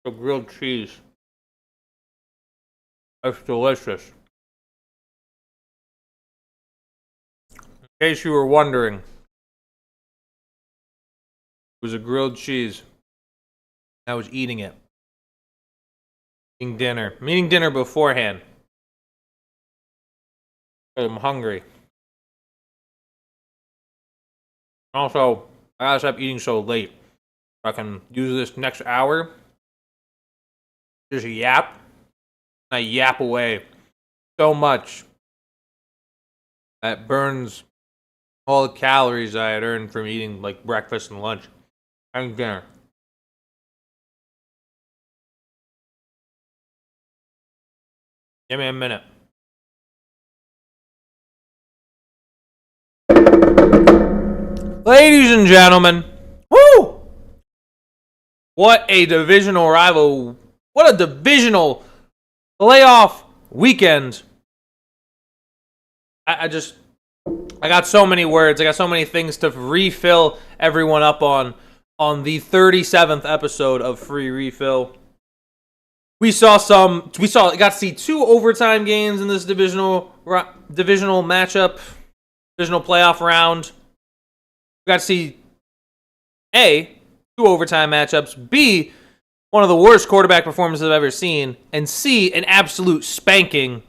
The grilled cheese. That's delicious. In case you were wondering, it was a grilled cheese. I was eating it. Eating dinner. I'm eating dinner beforehand. I'm hungry. Also, I gotta stop eating so late. I can use this next hour. Just yap. I yap away so much that burns all the calories I had earned from eating like breakfast and lunch and dinner. Give me a minute. Ladies and gentlemen, woo! What a divisional rival. What a divisional playoff weekend. I got so many words. I got so many things to refill everyone up on the 37th episode of Free Refill. We got to see 2 overtime games in this divisional matchup, divisional playoff round. We got to see A, 2 overtime matchups, B, one of the worst quarterback performances I've ever seen, and C, an absolute spanking.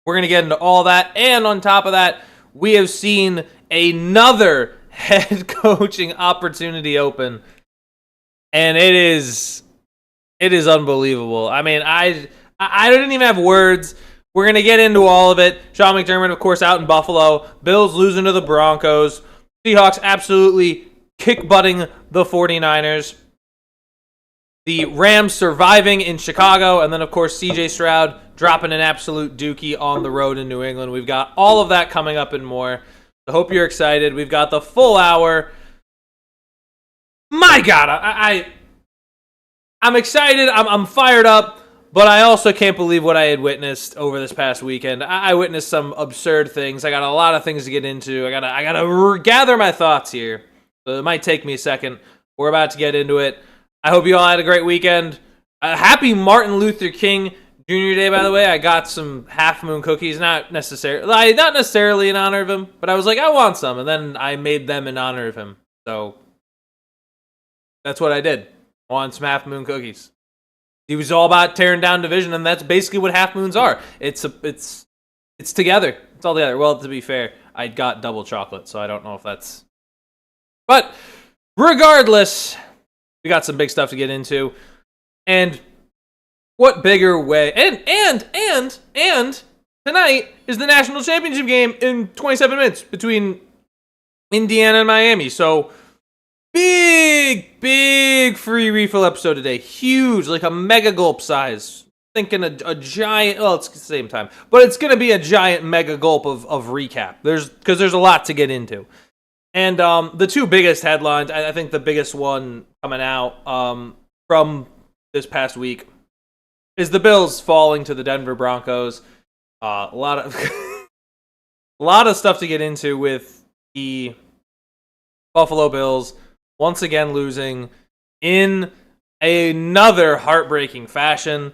We're going to get into all that, and on top of that, we have seen another head coaching opportunity open, and it is unbelievable. I mean, I didn't even have words. We're going to get into all of it. Sean McDermott, of course, out in Buffalo. Bills losing to the Broncos. Seahawks absolutely kick-butting the 49ers. The Rams surviving in Chicago. And then, of course, CJ Stroud dropping an absolute dookie on the road in New England. We've got all of that coming up and more. I hope you're excited. We've got the full hour. My God, I'm excited. I'm fired up. But I also can't believe what I had witnessed over this past weekend. I witnessed some absurd things. I got a lot of things to get into. I gotta gather my thoughts here. So it might take me a second. We're about to get into it. I hope you all had a great weekend. Happy Martin Luther King Jr. Day, by the way. I got some Half Moon cookies. Not necessarily in honor of him, but I was like, I want some. And then I made them in honor of him. So that's what I did. I wanted some Half Moon cookies. He was all about tearing down division, and that's basically what half moons are. It's together. It's all together. Well, to be fair, I got double chocolate, so I don't know if that's. But regardless, we got some big stuff to get into, and what bigger way? And tonight is the national championship game in 27 minutes between Indiana and Miami. So. Big free refill episode today. Huge, like a mega gulp size. Thinking a giant, well, it's the same time, but it's going to be a giant mega gulp of recap. Because there's a lot to get into. And the 2 biggest headlines, I think the biggest one coming out from this past week is the Bills falling to the Denver Broncos. A lot of stuff to get into with the Buffalo Bills. Once again losing in another heartbreaking fashion.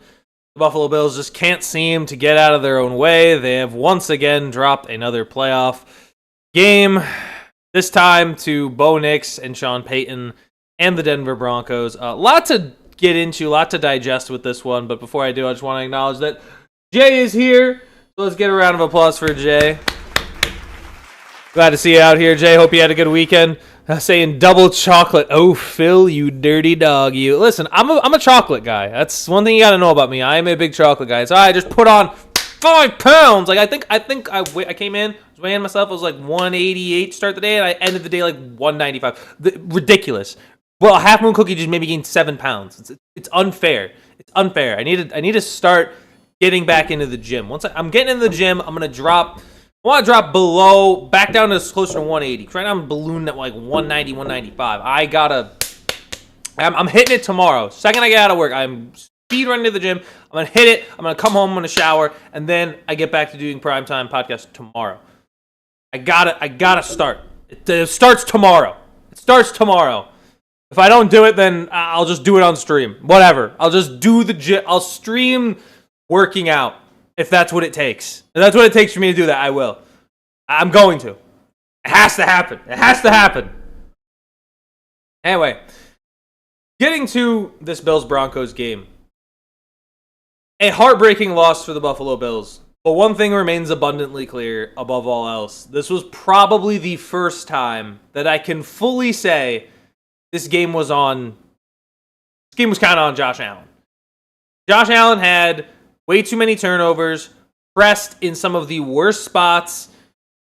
The Buffalo Bills just can't seem to get out of their own way. They have once again dropped another playoff game. This time to Bo Nix and Sean Payton and the Denver Broncos. A lot to get into, a lot to digest with this one. But before I do, I just want to acknowledge that Jay is here. So let's get a round of applause for Jay. Glad to see you out here, Jay. Hope you had a good weekend. Saying double chocolate. Oh, Phil, you dirty dog, you. Listen, I'm a chocolate guy. That's one thing you got to know about me. I am a big chocolate guy. So I just put on 5 pounds. Like I think I came in, was weighing myself. I was like 188 to start the day, and I ended the day like 195. Ridiculous. Well, a Half Moon cookie just made me gain 7 pounds. It's unfair. It's unfair. I need to start getting back into the gym. Once I'm getting into the gym, I'm gonna drop. I want to drop below, back down to closer to 180. Right now I'm ballooning at like 190, 195. I'm hitting it tomorrow. Second I get out of work, I'm speed running to the gym. I'm going to hit it. I'm going to come home, I'm going to shower, and then I get back to doing primetime podcast tomorrow. I gotta start. It starts tomorrow. If I don't do it, then I'll just do it on stream. Whatever. I'll just do I'll stream working out if that's what it takes. If that's what it takes for me to do that, I will. I'm going to. It has to happen. It has to happen. Anyway, getting to this Bills-Broncos game. A heartbreaking loss for the Buffalo Bills. But one thing remains abundantly clear above all else. This was probably the first time that I can fully say this game was kind of on Josh Allen. Josh Allen had way too many turnovers, pressed in some of the worst spots,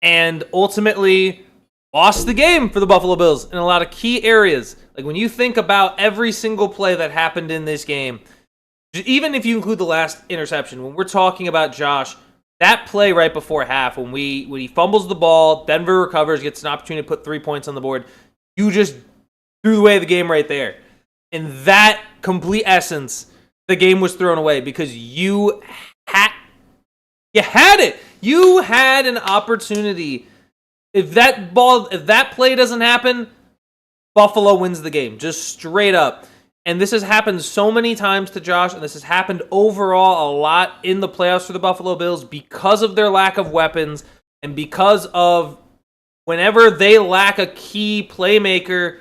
and ultimately lost the game for the Buffalo Bills in a lot of key areas. Like when you think about every single play that happened in this game, even if you include the last interception, when we're talking about Josh, that play right before half, when he fumbles the ball, Denver recovers, gets an opportunity to put 3 points on the board, you just threw away the game right there. In that complete essence, the game was thrown away because you had it. You had an opportunity. If that play doesn't happen, Buffalo wins the game, just straight up. And this has happened so many times to Josh, and this has happened overall a lot in the playoffs for the Buffalo Bills because of their lack of weapons and because of whenever they lack a key playmaker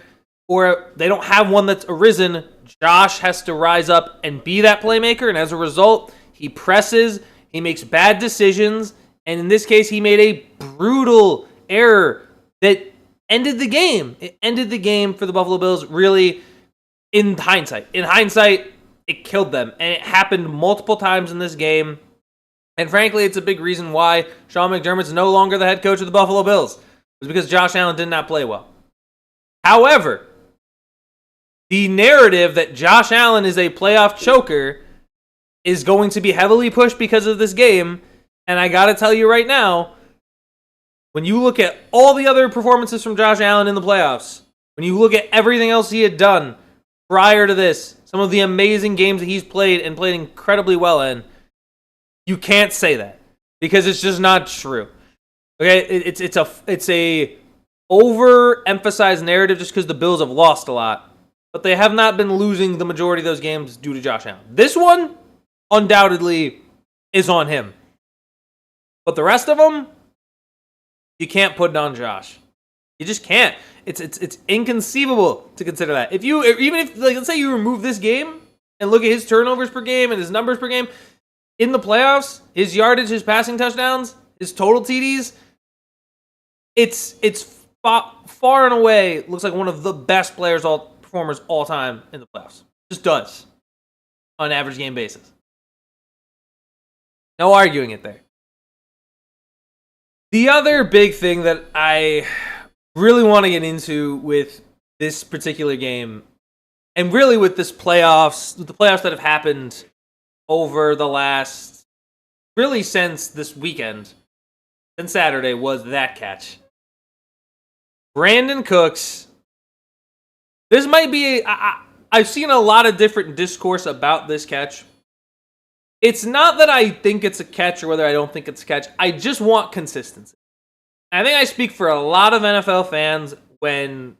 or they don't have one that's arisen, Josh has to rise up and be that playmaker. And as a result, he presses, he makes bad decisions, and in this case, he made a brutal error that ended the game. It ended the game for the Buffalo Bills, really. In hindsight, it killed them. And it happened multiple times in this game. And frankly, it's a big reason why Sean McDermott's no longer the head coach of the Buffalo Bills. It was because Josh Allen did not play well. However, the narrative that Josh Allen is a playoff choker is going to be heavily pushed because of this game. And I got to tell you right now, when you look at all the other performances from Josh Allen in the playoffs, when you look at everything else he had done prior to this, some of the amazing games that he's played and played incredibly well in, you can't say that because it's just not true. Okay, it's a overemphasized narrative just because the Bills have lost a lot, but they have not been losing the majority of those games due to Josh Allen. This one, undoubtedly, is on him, but the rest of them, you can't put it on Josh. You just can't. It's inconceivable to consider that. Even if let's say you remove this game and look at his turnovers per game and his numbers per game in the playoffs, his yardage, his passing touchdowns, his total TDs, it's far and away looks like one of the best performers all time in the playoffs. Just does on an average game basis. No arguing it there. The other big thing that I really want to get into with this particular game, and really with the playoffs that have happened over the last, really since this weekend, since Saturday, was that catch. Brandon Cooks. This might be, I've seen a lot of different discourse about this catch. It's not that I think it's a catch or whether I don't think it's a catch. I just want consistency. I think I speak for a lot of NFL fans when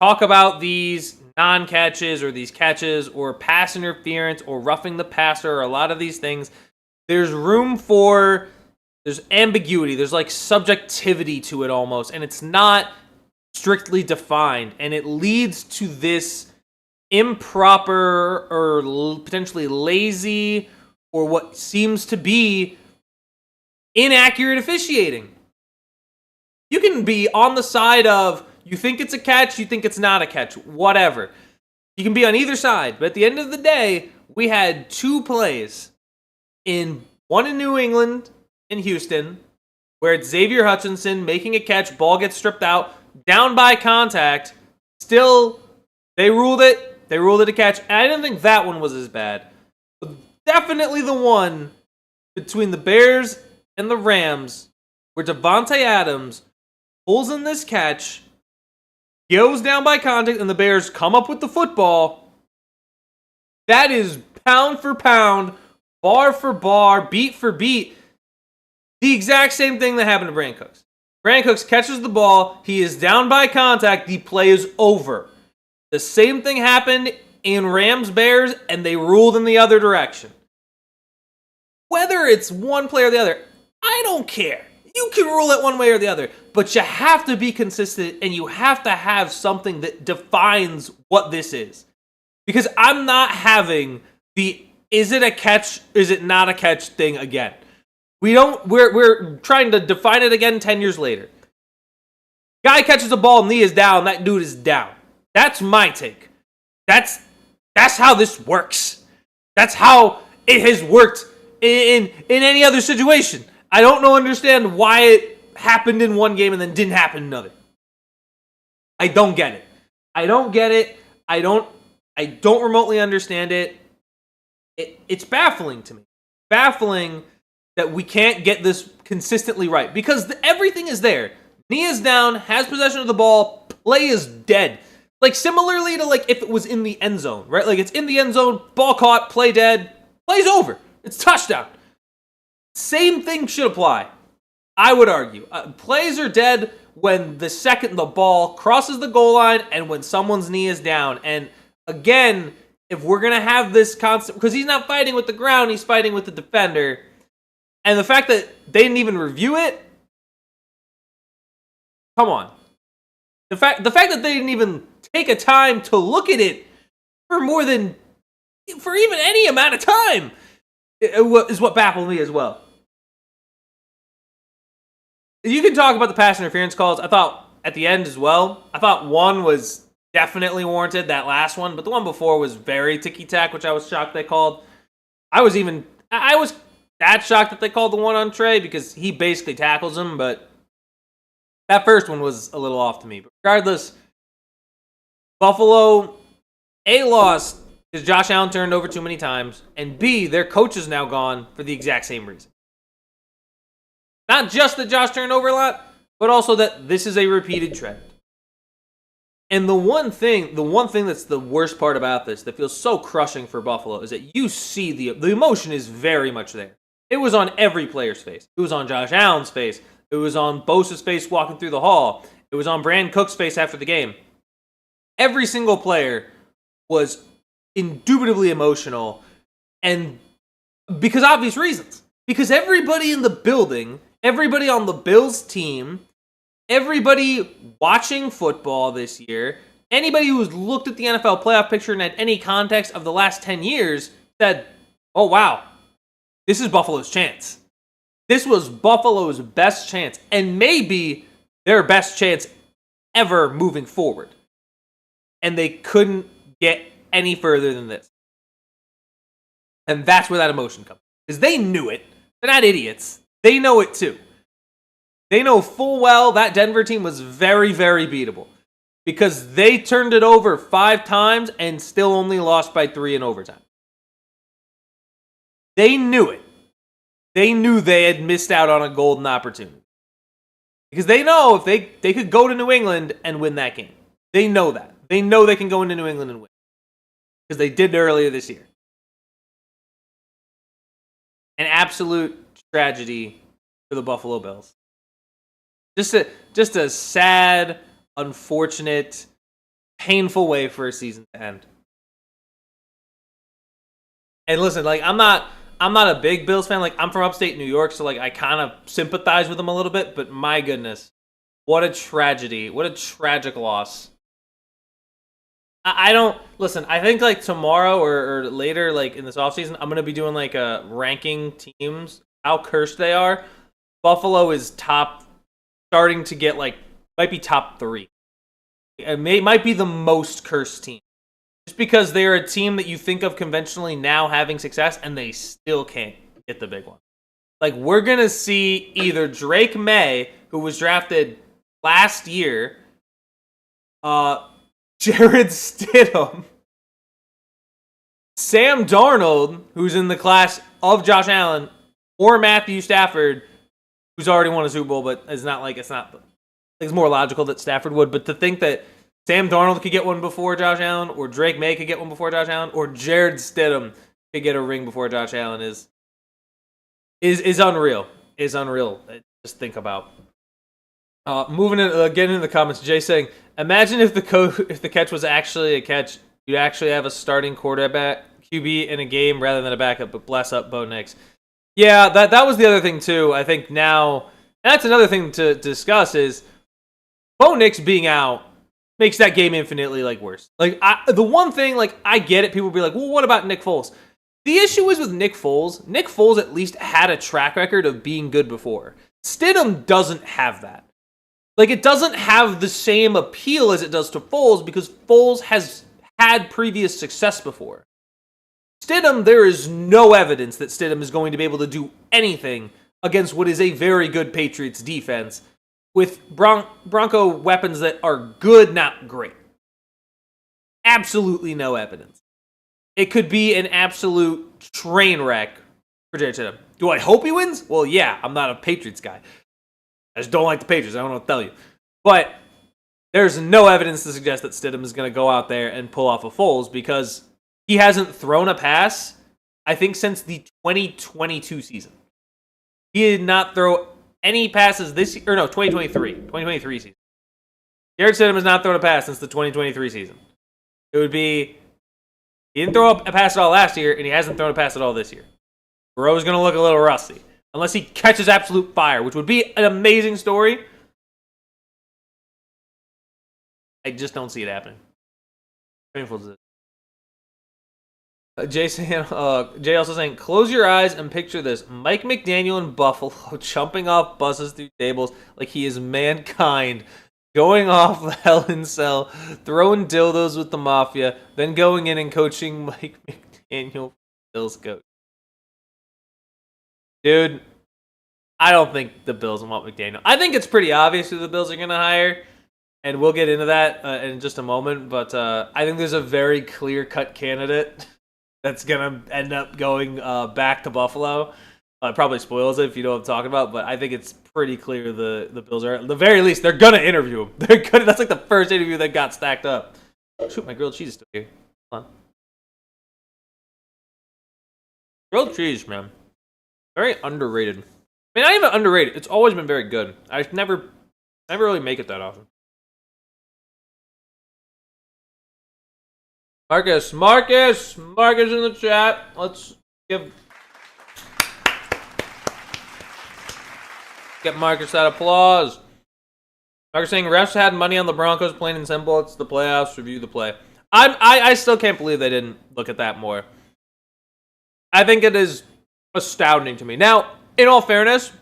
talk about these non-catches or these catches or pass interference or roughing the passer or a lot of these things. There's ambiguity. There's like subjectivity to it almost, and it's not strictly defined, and it leads to this improper or potentially lazy or what seems to be inaccurate officiating. You can be on the side of you think it's a catch, you think it's not a catch, whatever. You can be on either side. But at the end of the day, we had two plays. One in New England, in Houston, where it's Xavier Hutchinson making a catch, ball gets stripped out, down by contact. Still, they ruled it. They ruled it a catch. And I didn't think that one was as bad. But definitely the one between the Bears and the Rams, where Devontae Adams pulls in this catch, goes down by contact, and the Bears come up with the football. That is pound for pound, bar for bar, beat for beat, the exact same thing that happened to Brandon Cooks. Brandon Cooks catches the ball, he is down by contact, the play is over. The same thing happened in Rams-Bears, and they ruled in the other direction. Whether it's one play or the other, I don't care. You can rule it one way or the other, but you have to be consistent, and you have to have something that defines what this is. Because I'm not having the is it a catch, is it not a catch thing again. We're trying to define it again 10 years later. Guy catches a ball, knee is down, that dude is down. That's my take. That's how this works. That's how it has worked in any other situation. I don't understand why it happened in one game and then didn't happen in another. I don't get it. I don't remotely understand it. It's baffling to me. Baffling that we can't get this consistently right. Because everything is there. Knee is down, has possession of the ball, play is dead. Like, similarly to, like, if it was in the end zone, right? Like, it's in the end zone, ball caught, play dead, play's over. It's touchdown. Same thing should apply, I would argue. Plays are dead when the second the ball crosses the goal line and when someone's knee is down. And, again, if we're going to have this constant... Because he's not fighting with the ground, he's fighting with the defender. And the fact that they didn't even review it... Come on. The fact that they didn't even take a time to look at it for even any amount of time is what baffled me as well. You can talk about the pass interference calls. I thought at the end as well. I thought one was definitely warranted, that last one, but the one before was very ticky-tack, which I was shocked they called. I was that shocked that they called the one on Trey because he basically tackles him, but that first one was a little off to me. But regardless, Buffalo, A, lost because Josh Allen turned over too many times, and B, their coach is now gone for the exact same reason. Not just that Josh turned over a lot, but also that this is a repeated trend. And the one thing that's the worst part about this that feels so crushing for Buffalo is that you see the emotion is very much there. It was on every player's face. It was on Josh Allen's face. It was on Bosa's face walking through the hall. It was on Brandon Cook's face after the game. Every single player was indubitably emotional, and because obvious reasons. Because everybody in the building, everybody on the Bills team, everybody watching football this year, anybody who's looked at the NFL playoff picture and had any context of the last 10 years said, oh wow, this is Buffalo's chance. This was Buffalo's best chance, and maybe their best chance ever moving forward. And they couldn't get any further than this. And that's where that emotion comes. Because they knew it. They're not idiots. They know it too. They know full well that Denver team was very, very beatable. Because they turned it over 5 times and still only lost by 3 in overtime. They knew it. They knew they had missed out on a golden opportunity. Because they know if they could go to New England and win that game. They know that. They know they can go into New England and win. Because they did earlier this year. An absolute tragedy for the Buffalo Bills. Just a sad, unfortunate, painful way for a season to end. And listen, like I'm not a big Bills fan. Like I'm from upstate New York, so like I kind of sympathize with them a little bit. But my goodness, what a tragedy! What a tragic loss. I don't listen. I think like tomorrow or later, like in this offseason, I'm gonna be doing like a ranking teams how cursed they are. Buffalo is starting to get like might be top 3. It might be the most cursed team. Just because they're a team that you think of conventionally now having success, and they still can't get the big one. Like, we're going to see either Drake May, who was drafted last year, Jared Stidham, Sam Darnold, who's in the class of Josh Allen, or Matthew Stafford, who's already won a Super Bowl, but it's more logical that Stafford would, but to think that Sam Darnold could get one before Josh Allen, or Drake May could get one before Josh Allen, or Jared Stidham could get a ring before Josh Allen is unreal. Is unreal. Just think about. Moving in, getting into the comments, Jay saying, imagine if the catch was actually a catch, you'd actually have a starting quarterback QB in a game rather than a backup, but bless up Bo Nix. Yeah, that was the other thing too. I think now, and that's another thing to discuss is Bo Nix being out makes that game infinitely worse. The one thing, I get it, people be like, well, what about Nick Foles? The issue is with Nick Foles at least had a track record of being good before. Stidham doesn't have that. It doesn't have the same appeal as it does to Foles because Foles has had previous success before. Stidham, there is no evidence that Stidham is going to be able to do anything against what is a very good Patriots defense with Bronco weapons that are good, not great. Absolutely no evidence. It could be an absolute train wreck for Jared Stidham. Do I hope he wins? Well, yeah, I'm not a Patriots guy. I just don't like the Patriots. I don't know what to tell you. But there's no evidence to suggest that Stidham is going to go out there and pull off a Foles because he hasn't thrown a pass, I think, since the 2022 season. He did not throw any passes this year. Or no, 2023 season. Jared Stidham has not thrown a pass since the 2023 season. It would be, he didn't throw a pass at all last year, and he hasn't thrown a pass at all this year. Burrow's going to look a little rusty. Unless he catches absolute fire, which would be an amazing story. I just don't see it happening. Painful to Jay also saying, close your eyes and picture this. Mike McDaniel in Buffalo jumping off buses through tables like he is mankind, going off the Hell in Cell, throwing dildos with the Mafia, then going in and coaching Mike McDaniel, Bills coach. Dude, I don't think the Bills want McDaniel. I think it's pretty obvious who the Bills are going to hire, and we'll get into that in just a moment, but I think there's a very clear-cut candidate that's going to end up going back to Buffalo. It probably spoils it if you know what I'm talking about, but I think it's pretty clear the Bills are, at the very least, they're going to interview him. That's the first interview that got stacked up. Shoot, my grilled cheese is still here. Hold on. Grilled cheese, man. Very underrated. I mean, not even underrated. It's always been very good. I never really make it that often. Marcus in the chat. Let's get Marcus that applause. Marcus saying refs had money on the Broncos, plain and simple. It's the playoffs. Review the play. I still can't believe they didn't look at that more. I think it is astounding to me. Now, in all fairness,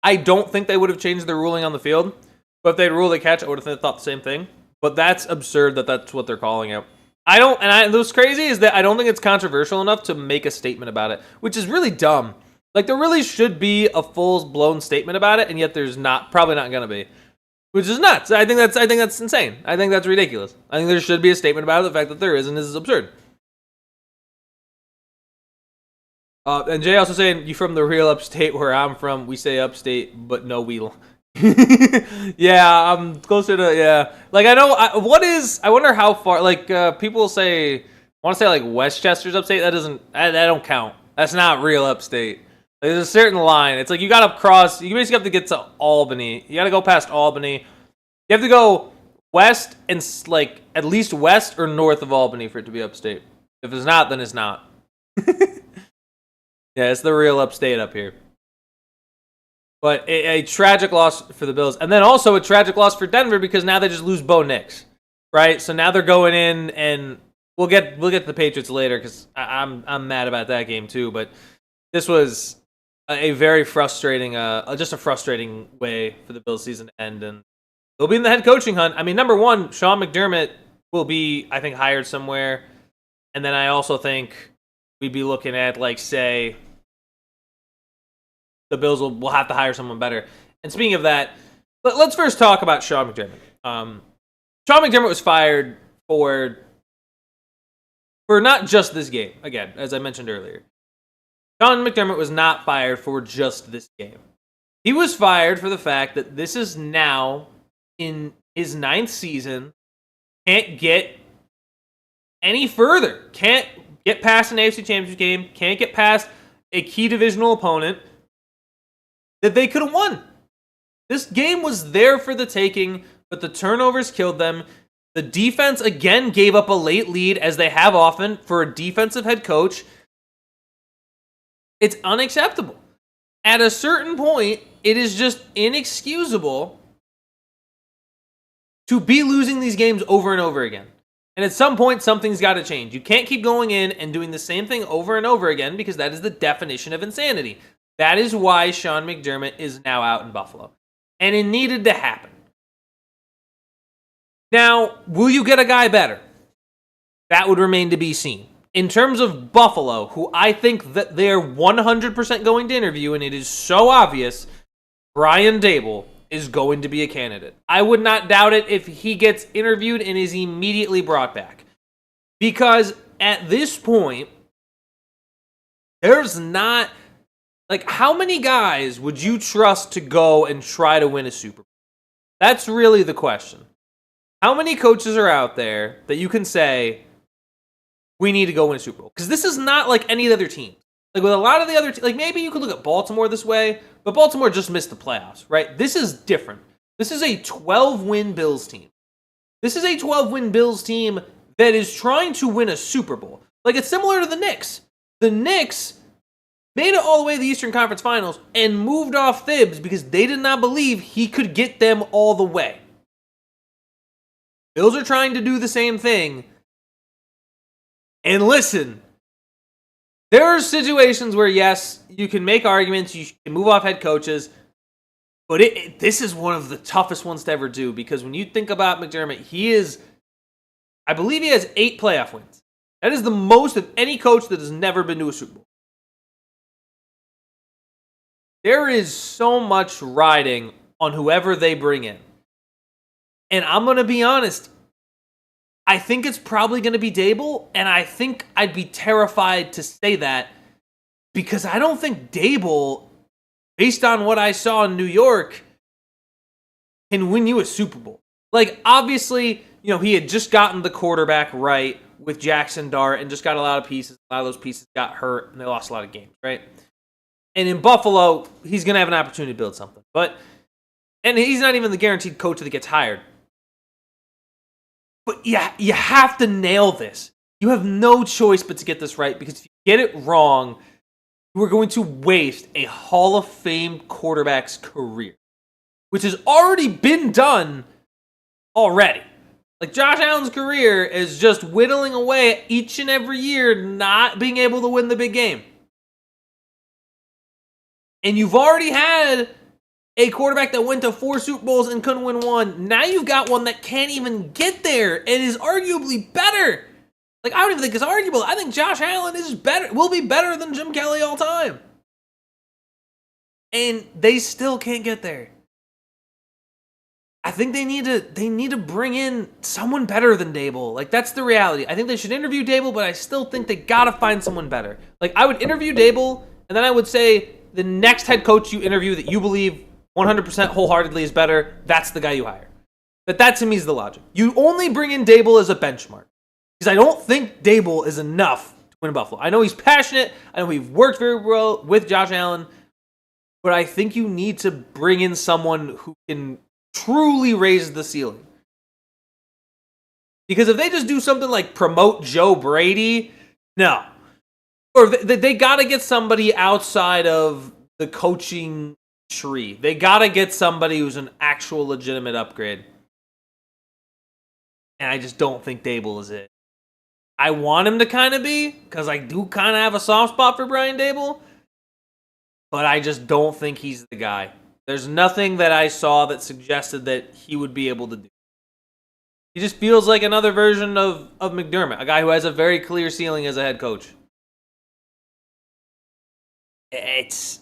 I don't think they would have changed their ruling on the field. But if they'd ruled a catch, I would have thought the same thing. But that's absurd that that's what they're calling it. What's crazy is that I don't think it's controversial enough to make a statement about it, which is really dumb. There really should be a full-blown statement about it, and yet there's probably not going to be. Which is nuts. I think that's insane. I think that's ridiculous. I think there should be a statement about it. The fact that there isn't is absurd. And Jay also saying, you from the real upstate where I'm from, we say upstate, but no wheel. Yeah, I'm closer to, yeah. I know, I wonder how far, people say, want to say, Westchester's upstate, that don't count. That's not real upstate. There's a certain line. It's you gotta cross, you basically have to get to Albany. You gotta go past Albany. You have to go west and, at least west or north of Albany for it to be upstate. If it's not, then it's not. Yeah, it's the real upstate up here. But a tragic loss for the Bills. And then also a tragic loss for Denver because now they just lose Bo Nix. Right? So now they're going in, and we'll get to the Patriots later because I'm mad about that game too. But this was a very frustrating, just a frustrating way for the Bills season to end. And they'll be in the head coaching hunt. I mean, number one, Sean McDermott will be, I think, hired somewhere. And then I also think we'd be looking at, say, the Bills will have to hire someone better. And speaking of that, let's first talk about Sean McDermott. Sean McDermott was fired for not just this game. Again, as I mentioned earlier, Sean McDermott was not fired for just this game. He was fired for the fact that this is now in his 9th season, can't get any further, can't get past an AFC Championship game, can't get past a key divisional opponent that they could have won. This game was there for the taking, but the turnovers killed them. The defense, again, gave up a late lead, as they have often, for a defensive head coach. It's unacceptable. At a certain point, it is just inexcusable to be losing these games over and over again. And at some point, something's got to change. You can't keep going in and doing the same thing over and over again, because that is the definition of insanity. That is why Sean McDermott is now out in Buffalo. And it needed to happen. Now, will you get a guy better? That would remain to be seen. In terms of Buffalo, who I think that they're 100% going to interview, and it is so obvious, Brian Daboll is going to be a candidate. I would not doubt it if he gets interviewed and is immediately brought back. Because at this point, there's not... Like, how many guys would you trust to go and try to win a Super Bowl? That's really the question. How many coaches are out there that you can say, we need to go win a Super Bowl? Because this is not like any other team. Like, with a lot of the other like, maybe you could look at Baltimore this way, but Baltimore just missed the playoffs, right? This is different. This is a 12-win Bills team. This is a 12-win Bills team that is trying to win a Super Bowl. Like, it's similar to the Knicks. The Knicks made it all the way to the Eastern Conference Finals and moved off Thibs because they did not believe he could get them all the way. Bills are trying to do the same thing. And listen, there are situations where, yes, you can make arguments, you can move off head coaches, but this is one of the toughest ones to ever do, because when you think about McDermott, I believe he has 8 playoff wins. That is the most of any coach that has never been to a Super Bowl. There is so much riding on whoever they bring in. And I'm going to be honest, I think it's probably going to be Daboll, and I think I'd be terrified to say that, because I don't think Daboll, based on what I saw in New York, can win you a Super Bowl. Like, obviously, he had just gotten the quarterback right with Jackson Dart and just got a lot of pieces. A lot of those pieces got hurt, and they lost a lot of games, right? And in Buffalo, he's going to have an opportunity to build something. And he's not even the guaranteed coach that gets hired. But yeah, you have to nail this. You have no choice but to get this right, because if you get it wrong, you are going to waste a Hall of Fame quarterback's career, which has already been done already. Like, Josh Allen's career is just whittling away each and every year, not being able to win the big game. And you've already had a quarterback that went to 4 Super Bowls and couldn't win one. Now you've got one that can't even get there and is arguably better. Like, I don't even think it's arguable. I think Josh Allen is better, will be better than Jim Kelly all time. And they still can't get there. I think they need to bring in someone better than Daboll. Like, that's the reality. I think they should interview Daboll, but I still think they gotta find someone better. Like, I would interview Daboll, and then I would say the next head coach you interview that you believe 100% wholeheartedly is better, that's the guy you hire. But that, to me, is the logic. You only bring in Daboll as a benchmark, because I don't think Daboll is enough to win Buffalo. I know he's passionate. I know we've worked very well with Josh Allen, but I think you need to bring in someone who can truly raise the ceiling. Because if they just do something like promote Joe Brady, no. Or they got to get somebody outside of the coaching tree. They got to get somebody who's an actual legitimate upgrade. And I just don't think Daboll is it. I want him to kind of be, because I do kind of have a soft spot for Brian Daboll, but I just don't think he's the guy. There's nothing that I saw that suggested that he would be able to do. He just feels like another version of McDermott, a guy who has a very clear ceiling as a head coach. It's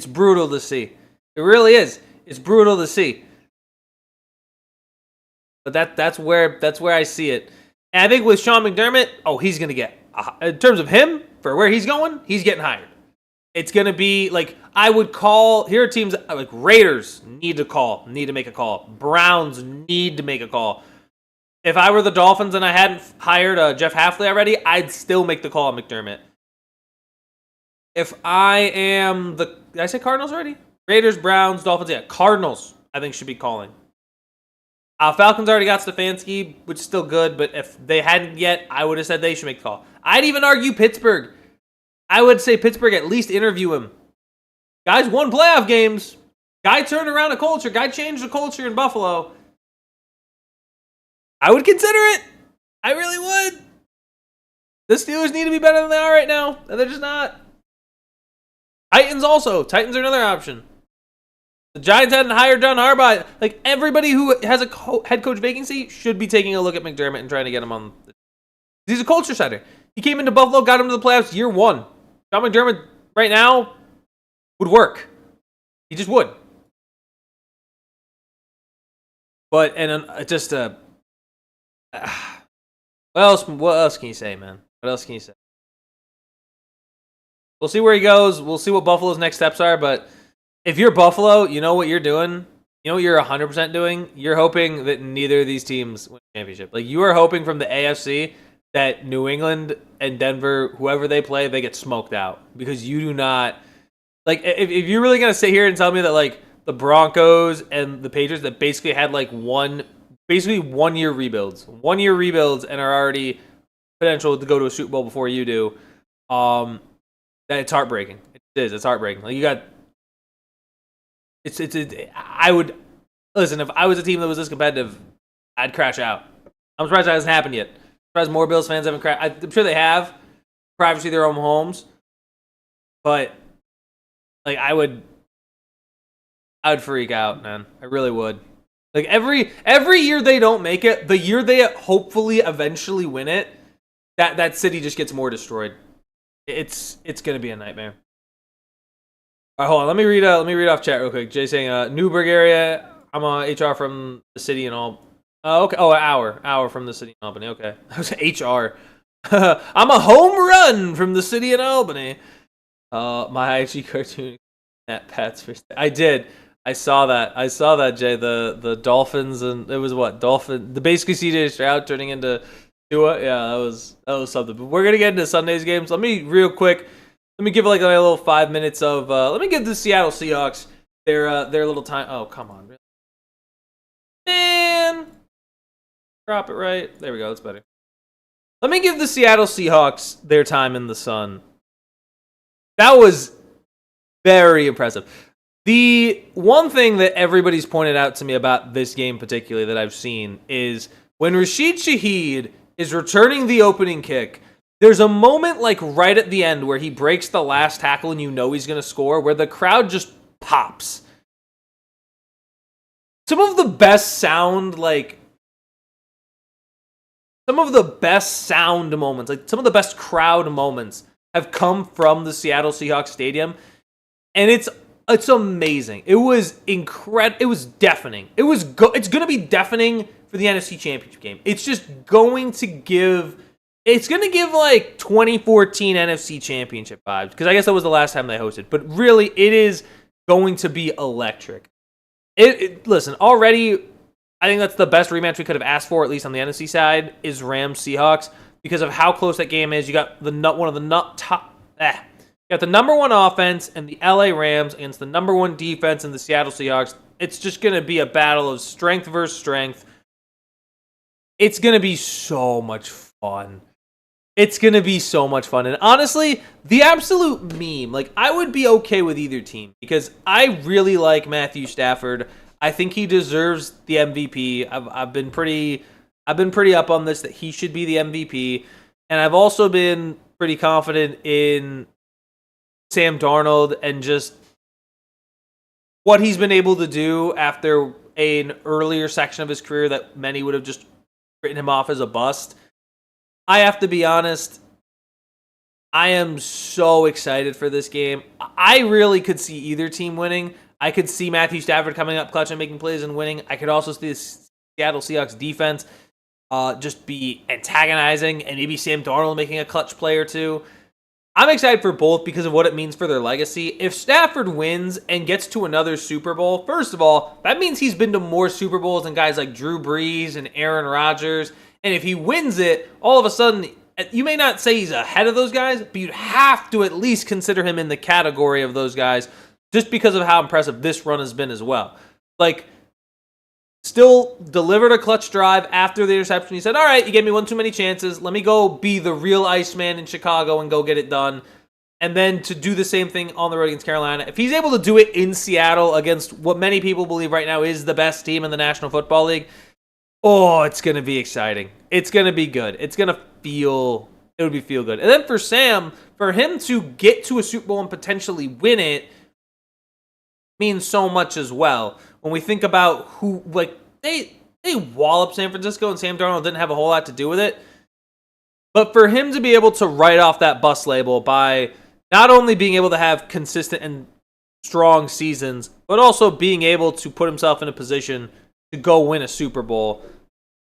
brutal to see. It really is. It's brutal to see. But that's where I see it. And I think with Sean McDermott, he's going to get, in terms of him, for where he's going, he's getting hired. It's going to be, like, I would call, here are teams, like, Raiders need to make a call. Browns need to make a call. If I were the Dolphins and I hadn't hired Jeff Hafley already, I'd still make the call on McDermott. If I am did I say Cardinals already? Raiders, Browns, Dolphins, yeah. Cardinals, I think, should be calling. Falcons already got Stefanski, which is still good, but if they hadn't yet, I would have said they should make the call. I'd even argue Pittsburgh. I would say Pittsburgh at least interview him. Guys won playoff games. Guy turned around a culture. Guy changed the culture in Buffalo. I would consider it. I really would. The Steelers need to be better than they are right now, and they're just not. Titans also. Titans are another option. The Giants hadn't hired John Harbaugh. Like, everybody who has a head coach vacancy should be taking a look at McDermott and trying to get him on. He's a culture setter. He came into Buffalo, got him to the playoffs year one. Sean McDermott right now would work. He just would. But, and just, what else can you say, man? What else can you say? We'll see where he goes. We'll see what Buffalo's next steps are, but if you're Buffalo, you know what you're doing? You know what you're 100% doing? You're hoping that neither of these teams win the championship. Like, you are hoping from the AFC that New England and Denver, whoever they play, they get smoked out. Because you do not... Like, if you're really going to sit here and tell me that, like, the Broncos and the Patriots that basically had, like, one-year rebuilds. 1 year rebuilds and are already potential to go to a Super Bowl before you do, that it's heartbreaking. It is. It's heartbreaking. Like, you got... I would listen if I was a team that was this competitive, I'd crash out. I'm surprised that hasn't happened yet. I'm surprised more Bills fans haven't crashed. I'm sure they have, privacy of their own homes, but like I would freak out, man. I really would. Like every year they don't make it, the year they hopefully eventually win it, that city just gets more destroyed. It's gonna be a nightmare. All right, hold on. Let me read off chat real quick. Jay saying, Newburgh area. I'm HR from the city and all. Okay. Oh, an hour from the city and Albany. Okay. That was HR. I'm a home run from the city and Albany. My IG cartoon at Pat's. I did. I saw that, Jay. The Dolphins, and it was what? The basically CJ Stroud turning into Tua. Yeah, that was something. But we're gonna get into Sunday's games. Let me give like a little 5 minutes of. Let me give the Seattle Seahawks their little time. Oh, come on, really? Man, drop it right. There we go. That's better. Let me give the Seattle Seahawks their time in the sun. That was very impressive. The one thing that everybody's pointed out to me about this game particularly that I've seen is when Rashid Shaheed is returning the opening kick, there's a moment like right at the end where he breaks the last tackle and you know he's going to score, where the crowd just pops. Some of the best sound moments, like some of the best crowd moments have come from the Seattle Seahawks stadium. And it's amazing. It was incredible. It was deafening. It's going to be deafening for the NFC Championship game. It's just going to give like 2014 NFC Championship vibes, because I guess that was the last time they hosted. But really, it is going to be electric. Listen, already, I think that's the best rematch we could have asked for, at least on the NFC side, is Rams-Seahawks, because of how close that game is. You got the number one offense and the LA Rams against the number one defense in the Seattle Seahawks. It's just going to be a battle of strength versus strength. It's going to be so much fun. And honestly, the absolute meme, like, I would be okay with either team because I really like Matthew Stafford. I think he deserves the MVP. I've been pretty up on this that he should be the MVP, and I've also been pretty confident in Sam Darnold and just what he's been able to do after an earlier section of his career that many would have just written him off as a bust. I have to be honest, I am so excited for this game. I really could see either team winning. I could see Matthew Stafford coming up clutch and making plays and winning. I could also see the Seattle Seahawks defense just be antagonizing, and maybe Sam Darnold making a clutch play or two. I'm excited for both because of what it means for their legacy. If Stafford wins and gets to another Super Bowl, first of all, that means he's been to more Super Bowls than guys like Drew Brees and Aaron Rodgers. And if he wins it, all of a sudden, you may not say he's ahead of those guys, but you'd have to at least consider him in the category of those guys. just because of how impressive this run has been as well. Like, still delivered a clutch drive after the interception. He said, all right, you gave me one too many chances. Let me go be the real Iceman in Chicago and go get it done. And then to do the same thing on the road against Carolina. If he's able to do it in Seattle against what many people believe right now is the best team in the National Football League, oh, it's going to be exciting. It's going to be good. It would be feel good. And then for Sam, for him to get to a Super Bowl and potentially win it means so much as well. When we think about who, like, they walloped San Francisco and Sam Darnold didn't have a whole lot to do with it. But for him to be able to write off that bust label by not only being able to have consistent and strong seasons, but also being able to put himself in a position to go win a Super Bowl,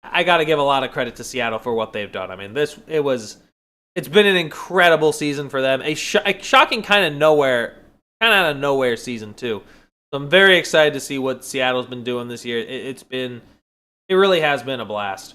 I got to give a lot of credit to Seattle for what they've done. I mean, it's been an incredible season for them. A shocking kind of out of nowhere season too. So I'm very excited to see what Seattle's been doing this year. It really has been a blast.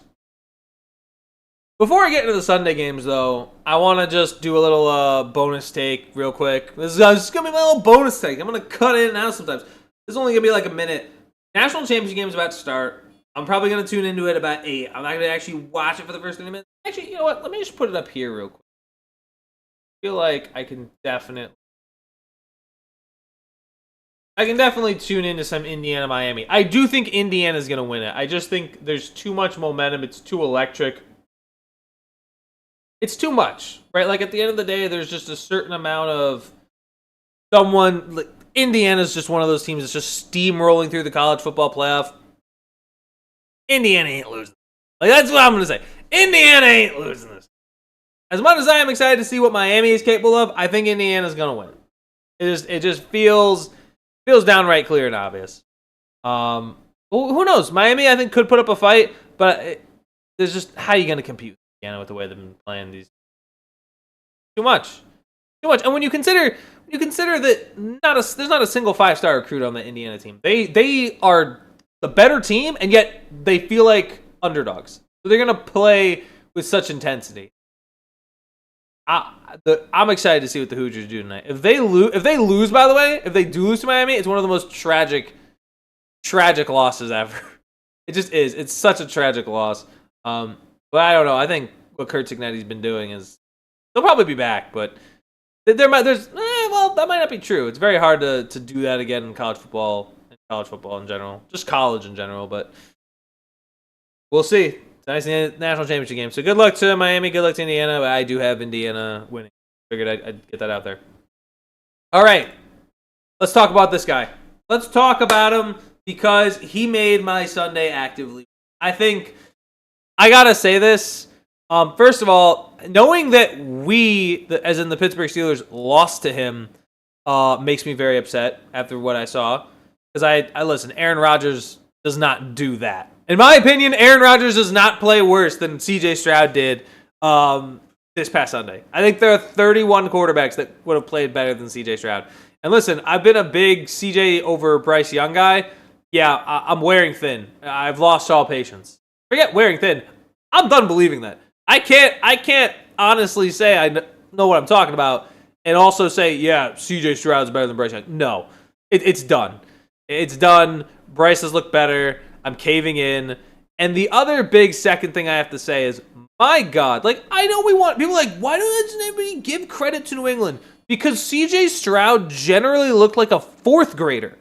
Before I get into the Sunday games, though, I want to just do a little bonus take real quick. This is going to be my little bonus take. I'm going to cut in and out sometimes. This is only going to be like a minute. National Championship game is about to start. I'm probably going to tune into it about 8. I'm not going to actually watch it for the first 30 minutes. Actually, you know what? Let me just put it up here real quick. I feel like I can definitely tune into some Indiana-Miami. I do think Indiana's going to win it. I just think there's too much momentum. It's too electric. It's too much, right? Like, at the end of the day, there's just a certain amount of someone. Like, Indiana's just one of those teams that's just steamrolling through the college football playoff. Indiana ain't losing. Like, that's what I'm going to say. Indiana ain't losing this. As much as I am excited to see what Miami is capable of, I think Indiana's going to win. It just feels downright clear and obvious. Who knows? Miami, I think, could put up a fight, but there's just, how are you going to compete with the way they've been playing these? Too much. And when you consider that there's not a single 5-star recruit on the Indiana team. They are the better team, and yet they feel like underdogs. So they're going to play with such intensity. I'm excited to see what the Hoosiers do tonight. If they lose, by the way, if they do lose to Miami, it's one of the most tragic losses ever. It just is. It's such a tragic loss. But I don't know. I think what Kurt Cignetti's been doing is they'll probably be back, but that might not be true. It's very hard to do that again in college football in general, just college in general. But we'll see. It's a nice national championship game. So good luck to Miami. Good luck to Indiana. But I do have Indiana winning. Figured I'd get that out there. All right, let's talk about this guy. Let's talk about him because he made my Sunday actively. I think. I gotta say this. First of all, knowing that as in the Pittsburgh Steelers, lost to him, makes me very upset after what I saw. Because I listen, Aaron Rodgers does not do that. In my opinion, Aaron Rodgers does not play worse than C.J. Stroud did this past Sunday. I think there are 31 quarterbacks that would have played better than C.J. Stroud. And listen, I've been a big C.J. over Bryce Young guy. Yeah, I'm wearing thin. I've lost all patience. Forget wearing thin. I'm done believing that. I can't honestly say I know what I'm talking about and also say, yeah, C.J. Stroud's better than Bryce Young. No, it's done. It's done. Bryce has looked better. I'm caving in. And the other big second thing I have to say is, my God, like, I know we want people like, why doesn't anybody give credit to New England? Because C.J. Stroud generally looked like a fourth grader.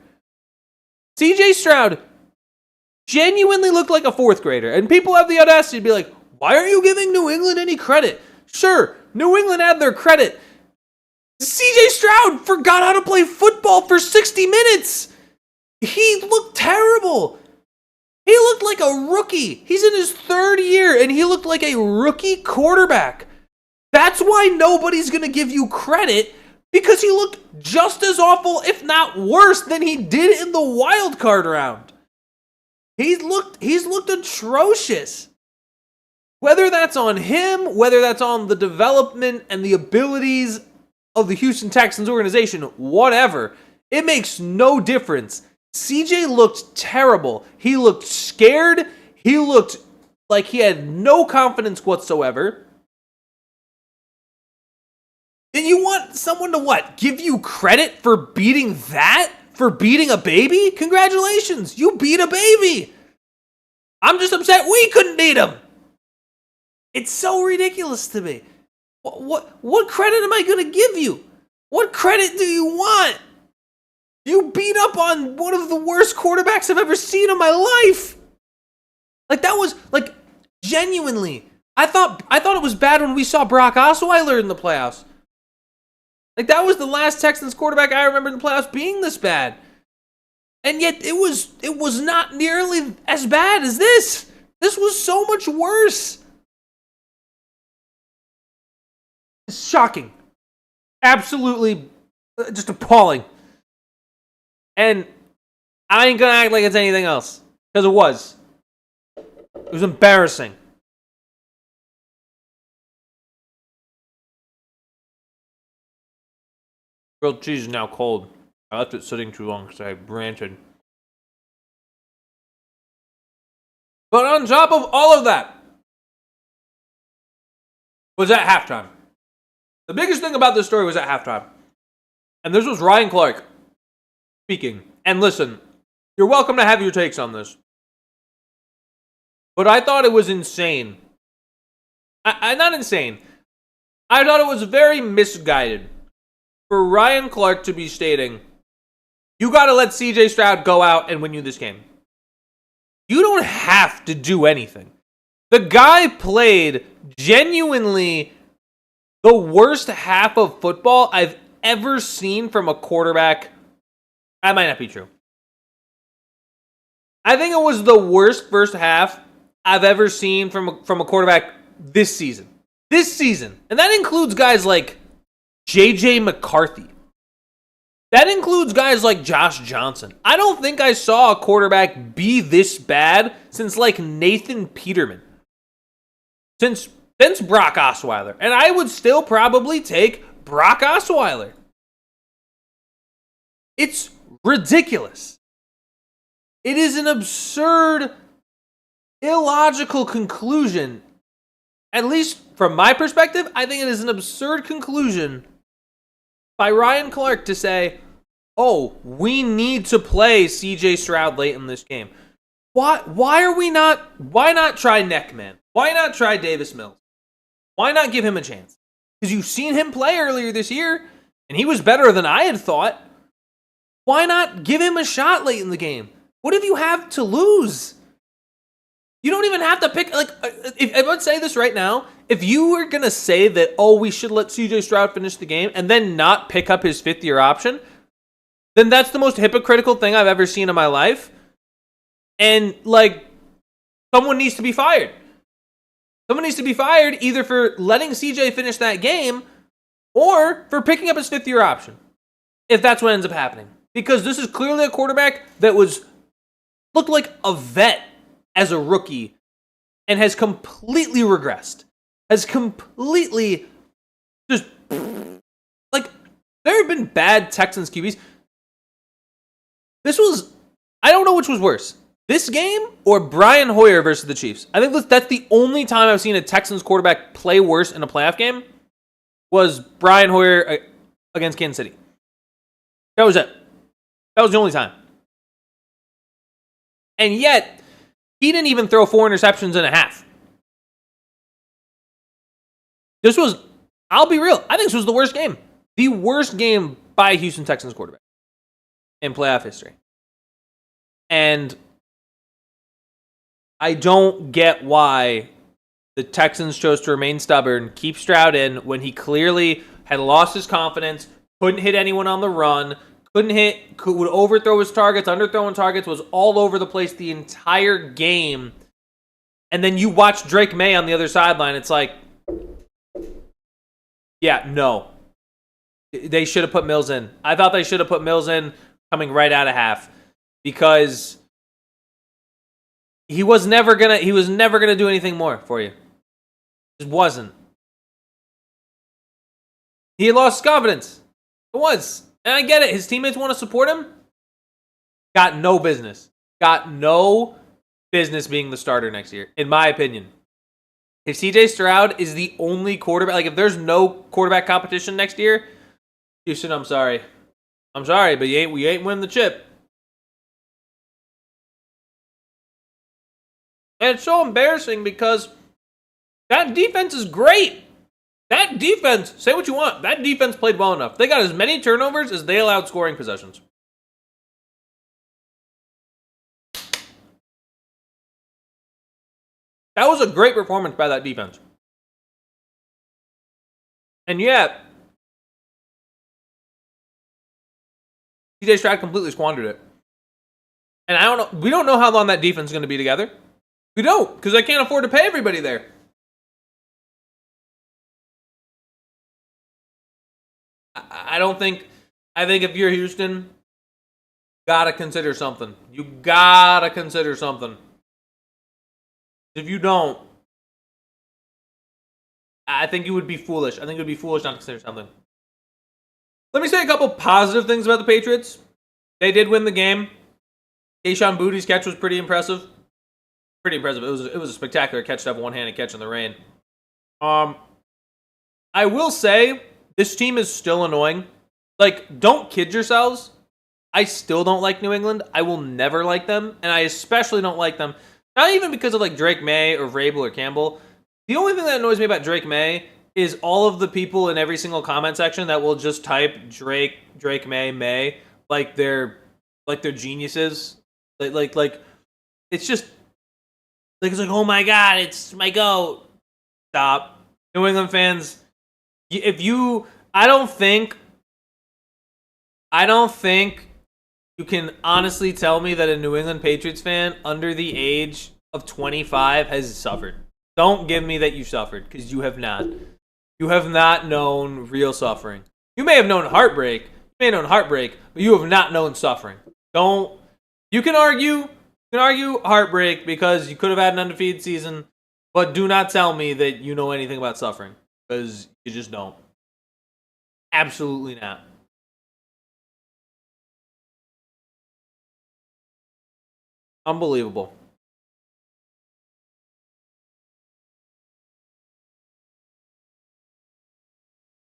C.J. Stroud genuinely looked like a fourth grader. And people have the audacity to be like, why aren't you giving New England any credit? Sure, New England had their credit. C.J. Stroud forgot how to play football for 60 minutes. He looked terrible. He looked like a rookie. He's in his third year, and he looked like a rookie quarterback. That's why nobody's going to give you credit, because he looked just as awful, if not worse, than he did in the wild card round. He's looked atrocious. Whether that's on him, whether that's on the development and the abilities of the Houston Texans organization, whatever, it makes no difference. CJ looked terrible. He looked scared. He looked like he had no confidence whatsoever. Then you want someone to what? Give you credit for beating that? For beating a baby? Congratulations, you beat a baby. I'm just upset we couldn't beat him. It's so ridiculous to me. What credit am I going to give you? What credit do you want? You beat up on one of the worst quarterbacks I've ever seen in my life. Like, that was, like, genuinely. I thought it was bad when we saw Brock Osweiler in the playoffs. Like, that was the last Texans quarterback I remember in the playoffs being this bad. And yet, it was not nearly as bad as this. This was so much worse. It's shocking. Absolutely just appalling. And I ain't gonna act like it's anything else. Because it was. It was embarrassing. Grilled cheese is now cold. I left it sitting too long because I ranted. But on top of all of that was at halftime. The biggest thing about this story was at halftime. And this was Ryan Clark speaking. And listen, you're welcome to have your takes on this. But I thought it was insane. Not insane. I thought it was very misguided for Ryan Clark to be stating, you got to let CJ Stroud go out and win you this game. You don't have to do anything. The guy played genuinely the worst half of football I've ever seen from a quarterback. That might not be true. I think it was the worst first half I've ever seen from a quarterback this season. This season. And that includes guys like J.J. McCarthy. That includes guys like Josh Johnson. I don't think I saw a quarterback be this bad since like Nathan Peterman. Since Brock Osweiler. And I would still probably take Brock Osweiler. It's ridiculous. It is an absurd, illogical conclusion. At least from my perspective, I think it is an absurd conclusion by Ryan Clark to say, oh, we need to play CJ Stroud late in this game. Why not try Neckman? Why not try Davis Mills? Why not give him a chance? Because you've seen him play earlier this year, and he was better than I had thought. Why not give him a shot late in the game? What if you have to lose? You don't even have to pick, like, if I would say this right now, if you were going to say that, oh, we should let CJ Stroud finish the game and then not pick up his fifth-year option, then that's the most hypocritical thing I've ever seen in my life. And, like, someone needs to be fired. Someone needs to be fired either for letting CJ finish that game or for picking up his fifth-year option, if that's what ends up happening. Because this is clearly a quarterback that looked like a vet as a rookie and has completely regressed. Has completely just, like, there have been bad Texans QBs. I don't know which was worse. This game or Brian Hoyer versus the Chiefs. I think that's the only time I've seen a Texans quarterback play worse in a playoff game was Brian Hoyer against Kansas City. That was it. That was the only time. And yet, he didn't even throw 4 interceptions and a half. I'll be real, I think this was the worst game. The worst game by a Houston Texans quarterback in playoff history. And I don't get why the Texans chose to remain stubborn, keep Stroud in when he clearly had lost his confidence, couldn't hit anyone on the run, would overthrow his targets, underthrowing targets, was all over the place the entire game. And then you watch Drake May on the other sideline, it's like, yeah, no. They should have put Mills in. I thought they should have put Mills in coming right out of half because he was never gonna do anything more for you. Just wasn't. He lost confidence. It was. And I get it. His teammates want to support him. Got no business. Got no business being the starter next year, in my opinion. If CJ Stroud is the only quarterback, like if there's no quarterback competition next year, Houston, I'm sorry. I'm sorry, but we ain't winning the chip. And it's so embarrassing because that defense is great. That defense, say what you want, that defense played well enough. They got as many turnovers as they allowed scoring possessions. That was a great performance by that defense. And yet, CJ Stroud completely squandered it. And I don't know, we don't know how long that defense is going to be together. We don't, because I can't afford to pay everybody there. I think if you're Houston, gotta consider something. You gotta consider something. If you don't, I think you would be foolish. I think it would be foolish not to consider something. Let me say a couple positive things about the Patriots. They did win the game. Kayshon Boutte's catch was pretty impressive. Pretty impressive. It was a spectacular catch to have a one-handed catch in the rain. I will say, this team is still annoying. Like, don't kid yourselves. I still don't like New England. I will never like them. And I especially don't like them. Not even because of like Drake May or Vrabel or Campbell. The only thing that annoys me about Drake May is all of the people in every single comment section that will just type Drake May, like they're geniuses. Like it's just like it's like, oh my god, it's my GOAT. Stop. New England fans, I don't think you can honestly tell me that a New England Patriots fan under the age of 25 has suffered. Don't give me that you suffered, because you have not. You have not known real suffering. You may have known heartbreak, but you have not known suffering. You can argue heartbreak because you could have had an undefeated season, but do not tell me that you know anything about suffering, because you just don't. Absolutely not. Unbelievable.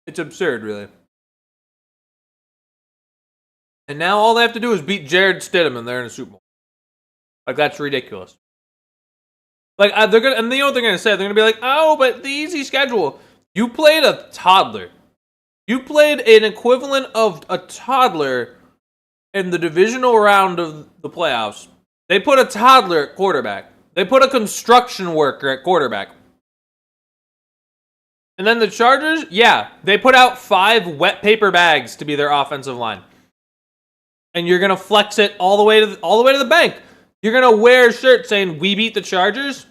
It's absurd, really. And now all they have to do is beat Jared Stidham and they're in a Super Bowl. Like, that's ridiculous. Like, they're gonna, and you know what they're gonna say? They're gonna be like, oh, but the easy schedule. You played a toddler. You played an equivalent of a toddler in the divisional round of the playoffs. They put a toddler at quarterback. They put a construction worker at quarterback. And then the Chargers, yeah, they put out 5 wet paper bags to be their offensive line. And you're gonna flex it all the way to the bank. You're gonna wear a shirt saying "We beat the Chargers."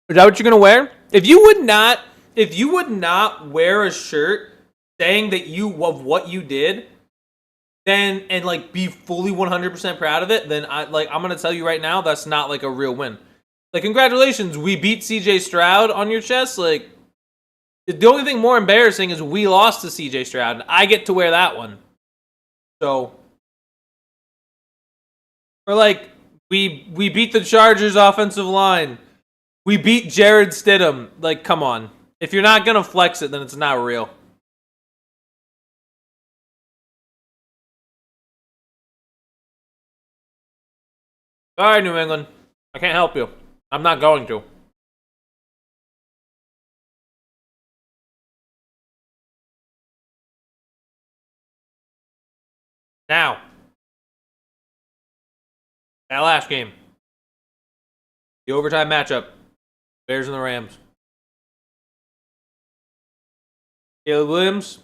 Is that what you're gonna wear? If you would not wear a shirt saying that of what you did, then and like be fully 100% proud of it, then I'm gonna tell you right now, that's not like a real win. Like, congratulations, we beat CJ Stroud on your chest. Like, the only thing more embarrassing is we lost to CJ Stroud, and I get to wear that one. So, or like, we beat the Chargers offensive line. We beat Jared Stidham. Like, come on. If you're not gonna flex it, then it's not real. Sorry, New England. I can't help you. I'm not going to. Now, that last game. The overtime matchup. Bears and the Rams. Caleb Williams,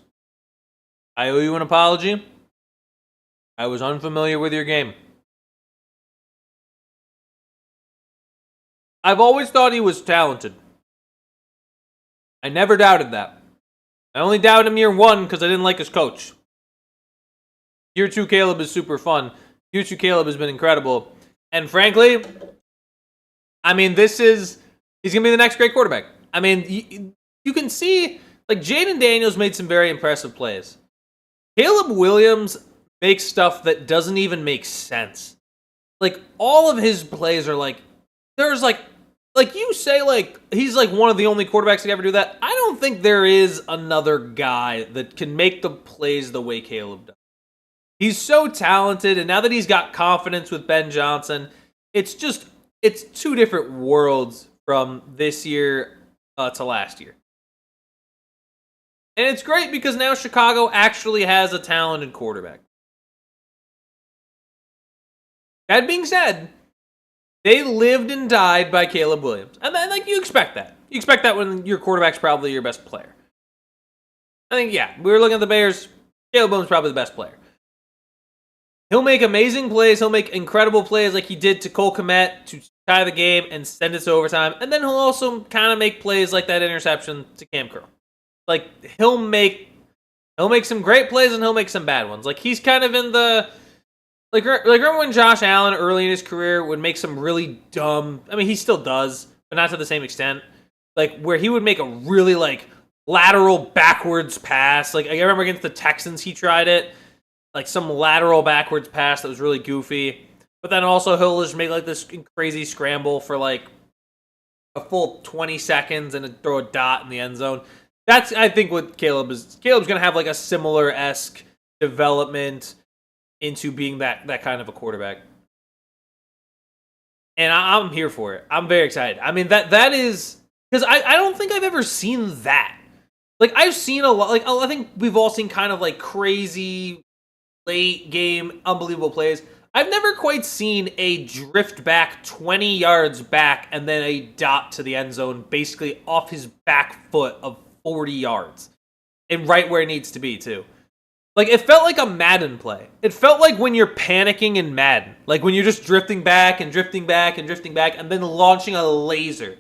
I owe you an apology. I was unfamiliar with your game. I've always thought he was talented. I never doubted that. I only doubted him year 1 because I didn't like his coach. Year 2 Caleb is super fun. Year 2 Caleb has been incredible. And frankly, I mean, he's going to be the next great quarterback. I mean, you can see, like, Jaden Daniels made some very impressive plays. Caleb Williams makes stuff that doesn't even make sense. Like, all of his plays are like, there's like like you say, like he's like one of the only quarterbacks to ever do that. I don't think there is another guy that can make the plays the way Caleb does. He's so talented, and now that he's got confidence with Ben Johnson, it's two different worlds from this year to last year. And it's great because now Chicago actually has a talented quarterback. That being said, they lived and died by Caleb Williams. And then, like, you expect that. You expect that when your quarterback's probably your best player. I think, yeah, we were looking at the Bears. Caleb Williams is probably the best player. He'll make amazing plays. He'll make incredible plays like he did to Cole Kmet to tie the game and send it to overtime. And then he'll also kind of make plays like that interception to Cam Curl. Like, he'll make some great plays and he'll make some bad ones. Like, he's kind of in the... Like remember when Josh Allen early in his career would make some really dumb... I mean, he still does, but not to the same extent. Like, where he would make a really, like, lateral backwards pass. Like, I remember against the Texans, he tried it. Like, some lateral backwards pass that was really goofy. But then also he'll just make, like, this crazy scramble for, like, a full 20 seconds and throw a dot in the end zone. That's, I think, what Caleb is. Caleb's going to have, like, a similar-esque development into being that kind of a quarterback. And I'm here for it. I'm very excited. I mean, that is... Because I don't think I've ever seen that. Like, I've seen a lot... Like, I think we've all seen kind of, like, crazy, late-game, unbelievable plays. I've never quite seen a drift back 20 yards back and then a dot to the end zone basically off his back foot of 40 yards. And right where it needs to be, too. Like, it felt like a Madden play. It felt like when you're panicking in Madden. Like, when you're just drifting back and drifting back and drifting back and then launching a laser.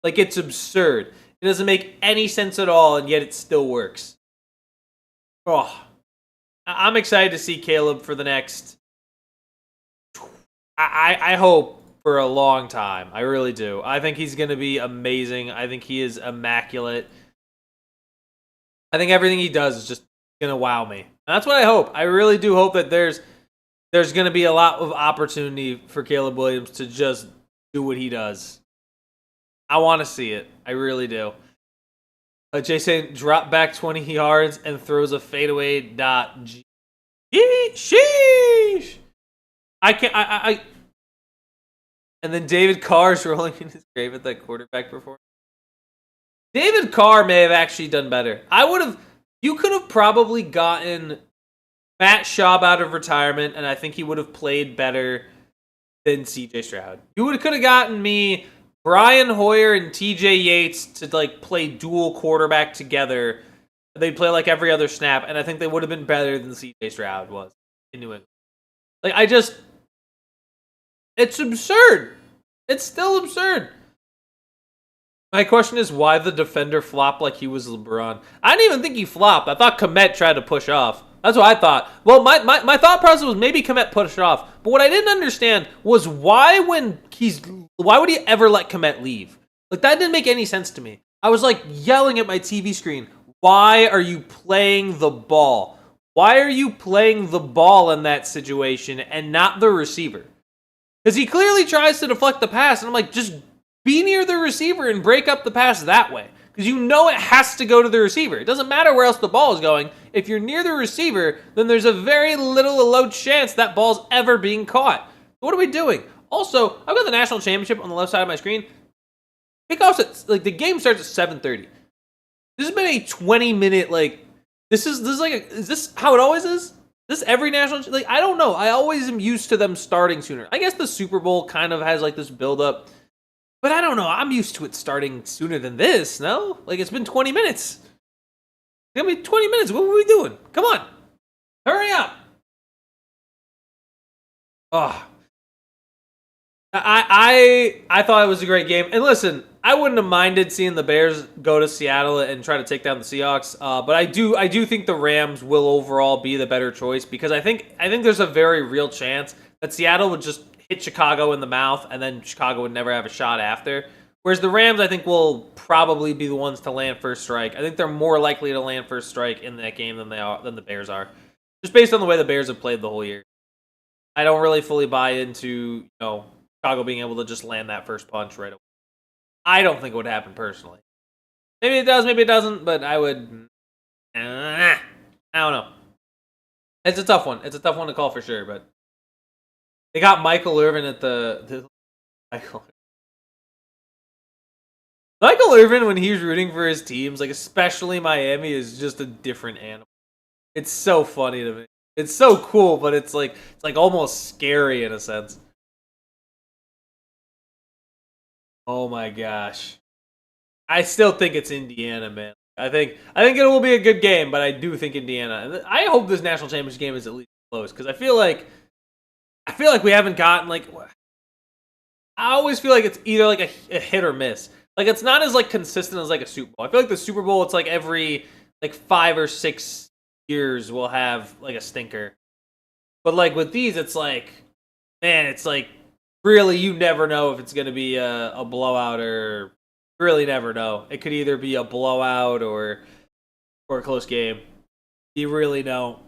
Like, it's absurd. It doesn't make any sense at all, and yet it still works. Oh. I'm excited to see Caleb for the next... I hope for a long time. I really do. I think he's going to be amazing. I think he is immaculate. I think everything he does is just going to wow me. And that's what I hope. I really do hope that there's going to be a lot of opportunity for Caleb Williams to just do what he does. I want to see it. I really do. Jason drop back 20 yards and throws a fadeaway dot. Sheesh! I can't. And then David Carr's rolling in his grave at that quarterback performance. David Carr may have actually done better. You could have probably gotten Matt Schaub out of retirement, and I think he would have played better than CJ Stroud. You could have gotten me Brian Hoyer and TJ Yates to like play dual quarterback together. They'd play like every other snap, and I think they would have been better than CJ Stroud was in New England. Like, it's absurd. It's still absurd. My question is why the defender flopped like he was LeBron. I didn't even think he flopped. I thought Kmet tried to push off. That's what I thought. Well, my thought process was maybe Kmet pushed off. But what I didn't understand was why would he ever let Kmet leave? Like, that didn't make any sense to me. I was like yelling at my TV screen, why are you playing the ball? Why are you playing the ball in that situation and not the receiver? Because he clearly tries to deflect the pass, and I'm like, just be near the receiver and break up the pass that way. Because you know it has to go to the receiver. It doesn't matter where else the ball is going. If you're near the receiver, then there's a very low chance that ball's ever being caught. What are we doing? Also, I've got the national championship on the left side of my screen. Kickoffs at, like, the game starts at 7:30. This has been a 20-minute, like, is this how it always is? This every national, like, I don't know. I always am used to them starting sooner. I guess the Super Bowl kind of has, like, this build-up. But I don't know. I'm used to it starting sooner than this, no? Like, it's been 20 minutes. It's going to be 20 minutes. What were we doing? Come on. Hurry up. Oh. I thought it was a great game. And listen, I wouldn't have minded seeing the Bears go to Seattle and try to take down the Seahawks. But I do think the Rams will overall be the better choice because I think there's a very real chance that Seattle would just hit Chicago in the mouth and then Chicago would never have a shot after. Whereas the Rams, I think, will probably be the ones to land first strike. I think they're more likely to land first strike in that game than the Bears are. Just based on the way the Bears have played the whole year. I don't really fully buy into, Chicago being able to just land that first punch right away. I don't think it would happen personally. Maybe it does, maybe it doesn't, but I would. I don't know. It's a tough one. It's a tough one to call for sure, but they got Michael Irvin at the Michael Irvin, when he's rooting for his teams, like especially Miami, is just a different animal. It's so funny to me. It's so cool, but it's like almost scary in a sense. Oh my gosh. I still think it's Indiana, man. I think it will be a good game, but I do think Indiana. I hope this national championship game is at least close because I feel like we haven't gotten like. I always feel like it's either like a hit or miss. Like it's not as like consistent as like a Super Bowl. I feel like the Super Bowl, it's like every like 5 or 6 years we'll have like a stinker. But like with these, it's like, man, it's like really you never know if it's gonna be a blowout or really never know. It could either be a blowout or a close game. You really don't.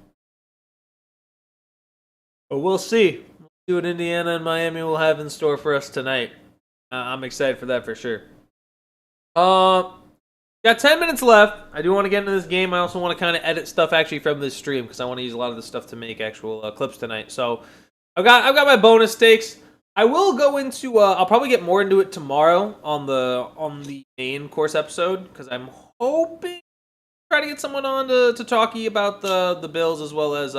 But we'll see. We'll see what Indiana and Miami will have in store for us tonight. I'm excited for that for sure. Got 10 minutes left. I do want to get into this game. I also want to kind of edit stuff actually from this stream because I want to use a lot of this stuff to make actual clips tonight. So I've got my bonus stakes. I will go into. I'll probably get more into it tomorrow on the main course episode because I'm hoping to try to get someone on to talkie about the Bills as well as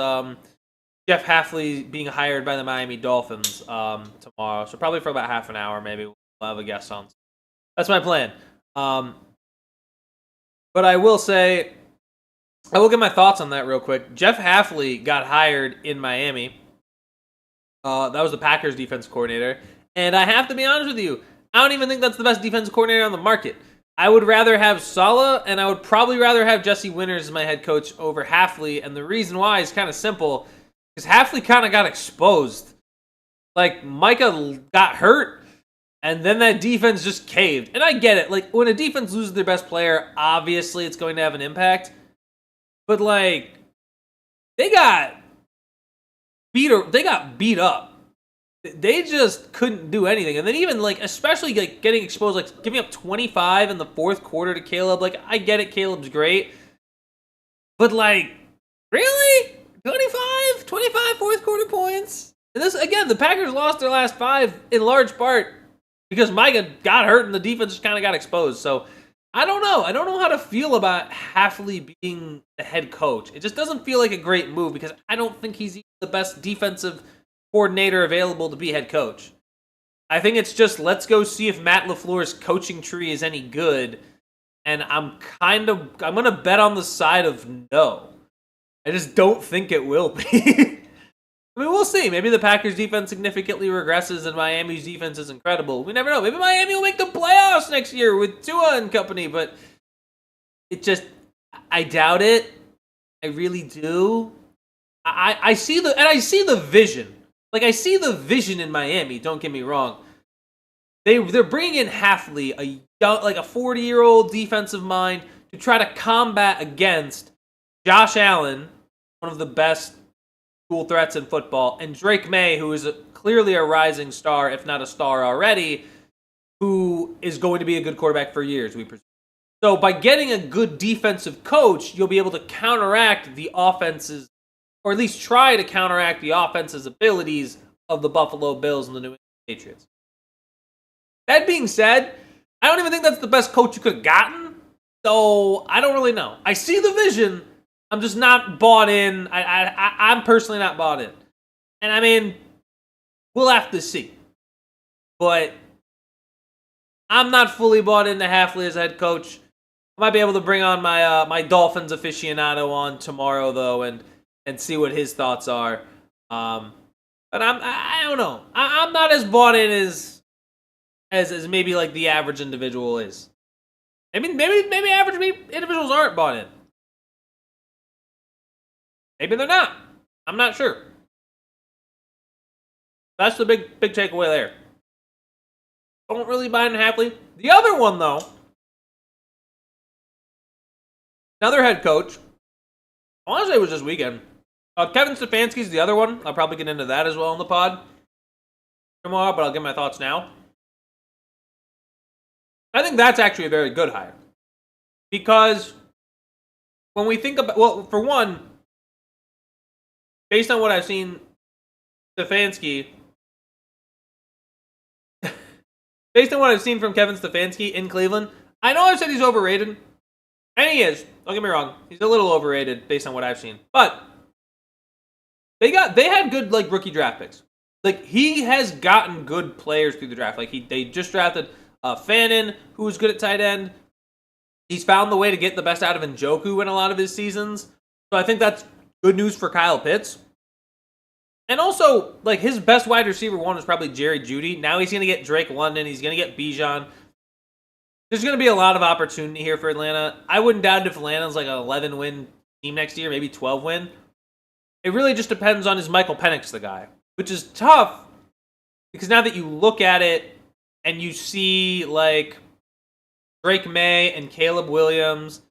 Jeff Hafley being hired by the Miami Dolphins tomorrow. So probably for about half an hour, maybe we'll have a guest on. That's my plan. But I will say, I will get my thoughts on that real quick. Jeff Hafley got hired in Miami. That was the Packers defense coordinator. And I have to be honest with you, I don't even think that's the best defense coordinator on the market. I would rather have Saleh, and I would probably rather have Jesse Winters as my head coach over Hafley. And the reason why is kind of simple, because Hafley kind of got exposed. Like, Micah got hurt. And then that defense just caved. And I get it. Like, when a defense loses their best player, obviously it's going to have an impact. But, like, they got beat up. They just couldn't do anything. And then even, like, especially, like, getting exposed, like, giving up 25 in the fourth quarter to Caleb. Like, I get it. Caleb's great. But, like, really? 25 fourth quarter points? And this, again, the Packers lost their last 5 in large part because Micah got hurt and the defense just kind of got exposed. So, I don't know. I don't know how to feel about Hafley being the head coach. It just doesn't feel like a great move because I don't think he's the best defensive coordinator available to be head coach. I think it's just let's go see if Matt LaFleur's coaching tree is any good. And I'm going to bet on the side of no. I just don't think it will be. I mean, we'll see. Maybe the Packers' defense significantly regresses and Miami's defense is incredible. We never know. Maybe Miami will make the playoffs next year with Tua and company, but it just, I doubt it. I really do. I see the vision. Like, I see the vision in Miami, don't get me wrong. They're bringing in Hafley, a 40-year-old defensive mind, to try to combat against Josh Allen, one of the best dual threats in football, and Drake May, who is clearly a rising star, if not a star already, who is going to be a good quarterback for years, we presume. So by getting a good defensive coach, you'll be able to counteract the offense's, or at least try to counteract the offense's abilities of the Buffalo Bills and the New England Patriots. That being said, I don't even think that's the best coach you could have gotten, so I don't really know. I see the vision. I'm just not bought in. I'm personally not bought in. And I mean, we'll have to see. But I'm not fully bought into Hafley as head coach. I might be able to bring on my my Dolphins aficionado on tomorrow, though, and see what his thoughts are. But I don't know. I'm not as bought in as maybe like the average individual is. I mean, maybe average individuals aren't bought in. Maybe they're not. I'm not sure. That's the big takeaway there. Don't really buy into Hafley. The other one, though, another head coach, I want to say it was this weekend. Kevin Stefanski's the other one. I'll probably get into that as well in the pod tomorrow, but I'll give my thoughts now. I think that's actually a very good hire. Because when we think about, well, for one, based on what I've seen, Stefanski, based on what I've seen from Kevin Stefanski in Cleveland, I know I've said he's overrated. And he is. Don't get me wrong. He's a little overrated based on what I've seen. But they had good like rookie draft picks. Like he has gotten good players through the draft. Like they just drafted Fannin, who was good at tight end. He's found the way to get the best out of Njoku in a lot of his seasons. So I think that's good news for Kyle Pitts. And also, like, his best wide receiver one was probably Jerry Jeudy. Now he's going to get Drake London. He's going to get Bijan. There's going to be a lot of opportunity here for Atlanta. I wouldn't doubt it if Atlanta's like an 11-win team next year, maybe 12-win. It really just depends on is Michael Penix the guy, which is tough because now that you look at it and you see, like, Drake May and Caleb Williams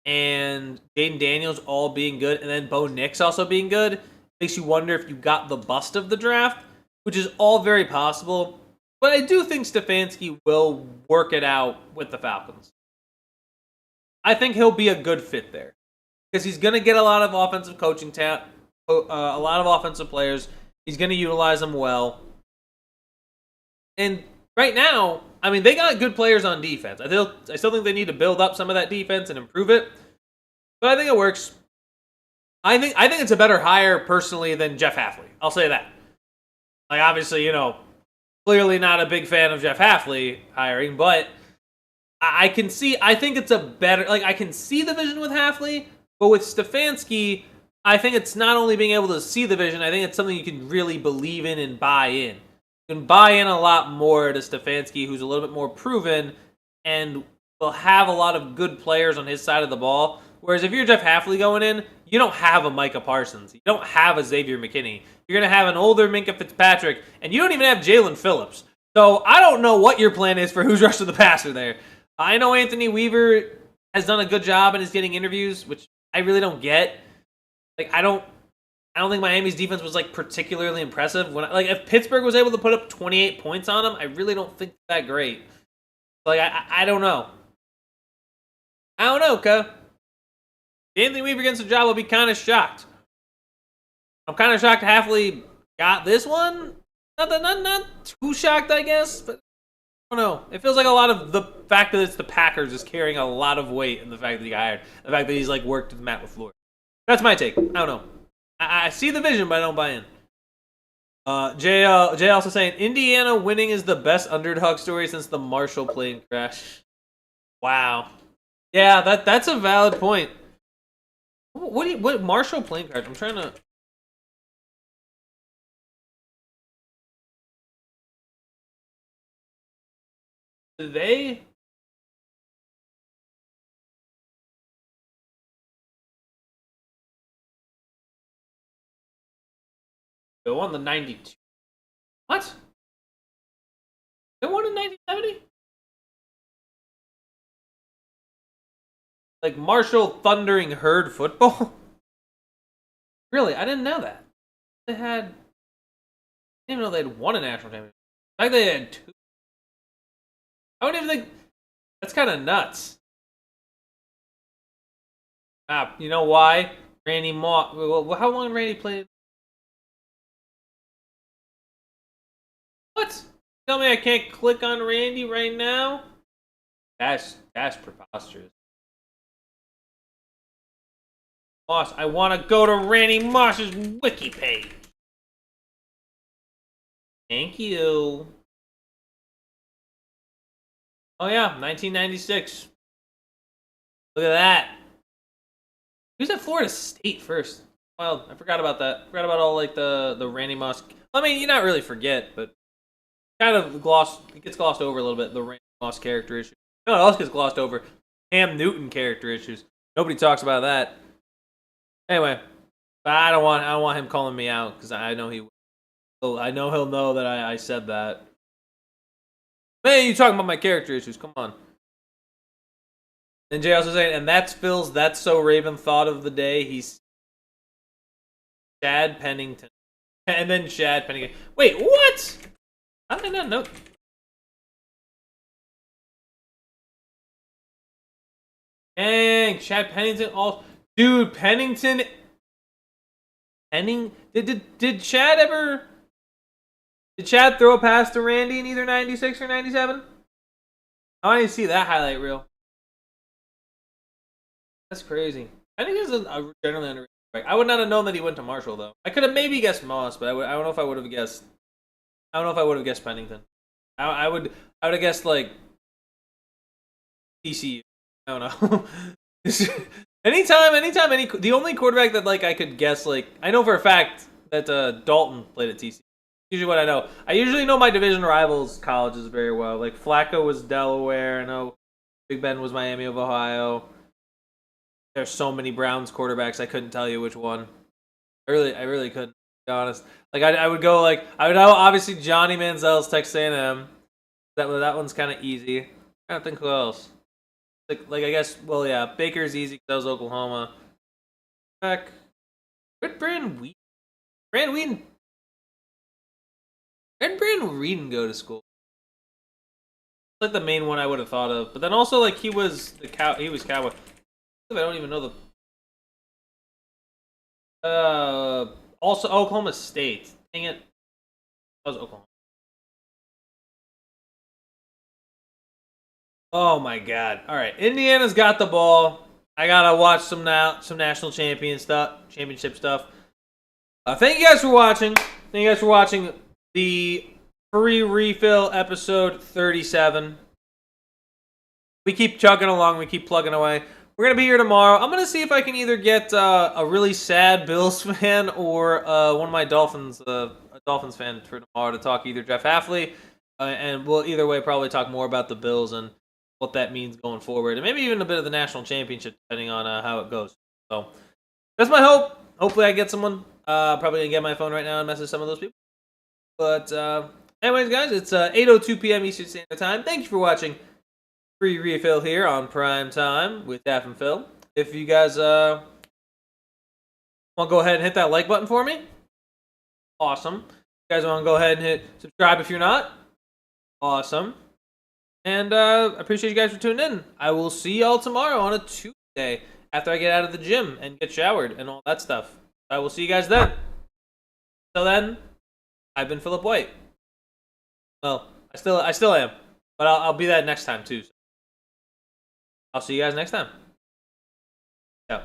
and Jaden Daniels all being good, and then Bo Nix also being good, makes you wonder if you got the bust of the draft, which is all very possible. But I do think Stefanski will work it out with the Falcons. I think he'll be a good fit there because he's going to get a lot of offensive coaching talent, a lot of offensive players. He's going to utilize them well. And right now, I mean, they got good players on defense. I still think they need to build up some of that defense and improve it. But I think it works. I think it's a better hire personally than Jeff Hafley. I'll say that. Like obviously, clearly not a big fan of Jeff Hafley hiring, but I can see. I think it's a better. Like I can see the vision with Hafley, but with Stefanski, I think it's not only being able to see the vision. I think it's something you can really believe in and buy in. You can buy in a lot more to Stefanski, who's a little bit more proven and will have a lot of good players on his side of the ball. Whereas if you're Jeff Hafley going in, you don't have a Micah Parsons. You don't have a Xavier McKinney. You're going to have an older Minkah Fitzpatrick, and you don't even have Jalen Phillips. So I don't know what your plan is for who's rushing the passer there. I know Anthony Weaver has done a good job and is getting interviews, which I really don't get. Like I don't think Miami's defense was like particularly impressive. If Pittsburgh was able to put up 28 points on them, I really don't think that great. Like I don't know. I don't know, Ka. If Anthony Weaver gets the job, I'll be kind of shocked. I'm kind of shocked Hafley got this one. Not too shocked, I guess, but I don't know. It feels like a lot of the fact that it's the Packers is carrying a lot of weight in the fact that he got hired. The fact that he's like worked with Matt LaFleur. That's my take. I don't know. I see the vision, but I don't buy in. Jay also saying, Indiana winning is the best underdog story since the Marshall plane crash. Wow. Yeah, that's a valid point. What Marshall plane crash? I'm trying to... Did they... They won the 92. What? They won in 1970? Like Marshall Thundering Herd football? Really? I didn't know that. I didn't even know they had won a national championship. In fact, they had two. I don't even think... That's kind of nuts. You know why? Randy Moss... Well, how long did Randy play? What? Tell me I can't click on Randy right now? That's preposterous. Moss, I want to go to Randy Moss's wiki page. Thank you. Oh yeah, 1996. Look at that. He was at Florida State first. Well, I forgot about that. Forgot about all like the Randy Moss. I mean, you not really forget, but kind of it gets glossed over a little bit. The Randy Moss character issue. You know what else gets glossed over? Cam Newton character issues. Nobody talks about that. Anyway, but I don't want him calling me out because I know he'll know that I said that. Man, you talking about my character issues? Come on. And Jay also saying, and that's Phil's That's So Raven thought of the day. He's Chad Pennington. And then Chad Pennington. Wait, what? How did I not know? Dang, Chad Pennington. Dude, Pennington. Did Chad ever? Did Chad throw a pass to Randy in either 96 or 97? I want to see that highlight reel. That's crazy. Pennington's a generally underrated. I would not have known that he went to Marshall though. I could have maybe guessed Moss, but I don't know if I would have guessed. I don't know if I would have guessed Pennington. I would have guessed like TCU. I don't know. The only quarterback that like I could guess, like I know for a fact that Dalton played at TCU. Usually what I know. I usually know my division rivals' colleges very well. Like Flacco was Delaware. I know Big Ben was Miami of Ohio. There's so many Browns quarterbacks I couldn't tell you which one. I really couldn't, to be honest. Like I would go like I would know obviously Johnny Manziel's Texas A&M. That one's kind of easy. I don't think who else. Like I guess Baker's easy because that was Oklahoma. Heck, where'd Brandon Whedon go to school? That's like the main one I would have thought of. But then also like he was Cowboy. I don't even know also Oklahoma State. Dang it. That was Oklahoma. Oh my god. Alright. Indiana's got the ball. I gotta watch some national championship stuff. Thank you guys for watching. Thank you guys for watching the free refill episode 37. We keep chugging along, we keep plugging away. We're going to be here tomorrow. I'm going to see if I can either get a really sad Bills fan or one of my Dolphins, a Dolphins fan for tomorrow to talk either Jeff Hafley, and we'll either way probably talk more about the Bills and what that means going forward, and maybe even a bit of the national championship depending on how it goes. So that's my hope. Hopefully I get someone. Probably going to get my phone right now and message some of those people. But anyways, guys, it's 8:02 p.m. Eastern Standard Time. Thank you for watching. Free refill here on Prime Time with Daff and Phil. If you guys want to go ahead and hit that like button for me, awesome. If you guys want to go ahead and hit subscribe if you're not, awesome. And I appreciate you guys for tuning in. I will see y'all tomorrow on a Tuesday after I get out of the gym and get showered and all that stuff. I will see you guys then. Till then, I've been Philip White. Well, I still am, but I'll be that next time too. So. I'll see you guys next time. Yeah.